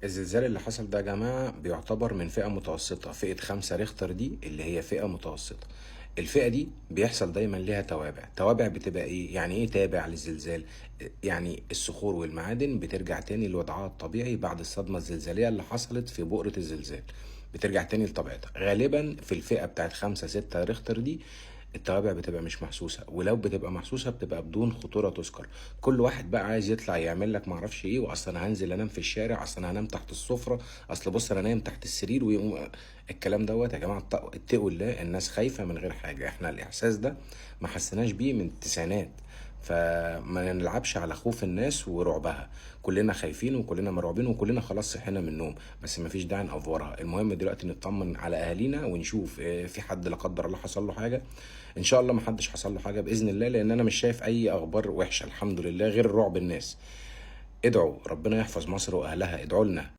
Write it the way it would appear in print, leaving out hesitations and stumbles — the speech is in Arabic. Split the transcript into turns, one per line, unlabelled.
الزلزال اللي حصل ده يا جماعة بيعتبر من فئة متوسطة، فئة 5 ريختر دي اللي هي فئة متوسطة. الفئة دي بيحصل دايما ليها توابع بتبقى ايه؟ يعني ايه تابع للزلزال؟ يعني الصخور والمعادن بترجع تاني لوضعها الطبيعي بعد الصدمة الزلزالية اللي حصلت في بؤرة الزلزال، بترجع تاني لطبيعتها. غالبا في الفئة بتاعت 5 6 ريختر دي التوابع بتبقى مش محسوسة، ولو بتبقى محسوسة بتبقى بدون خطورة تذكر. كل واحد بقى عايز يطلع يعمل لك معرفش ايه، واصلا انا هنزل انام في الشارع، اصلا انا هنام تحت السفرة، اصل بص انا نايم تحت السرير ويقوم. الكلام دوت يا جماعة اتقوا الله، الناس خايفة من غير حاجة. احنا الاحساس ده ما حسناش بيه من التسعينات، فما نلعبش على خوف الناس ورعبها. كلنا خايفين وكلنا مرعوبين وكلنا خلاص صحينا من النوم، بس مفيش داعي نأفورها. المهم دلوقتي نطمن على اهالينا ونشوف في حد لا قدر الله حصل له حاجه. ان شاء الله محدش حصل له حاجه باذن الله، لان انا مش شايف اي اخبار وحشه الحمد لله غير رعب الناس. ادعوا ربنا يحفظ مصر واهلها، ادعوا لنا.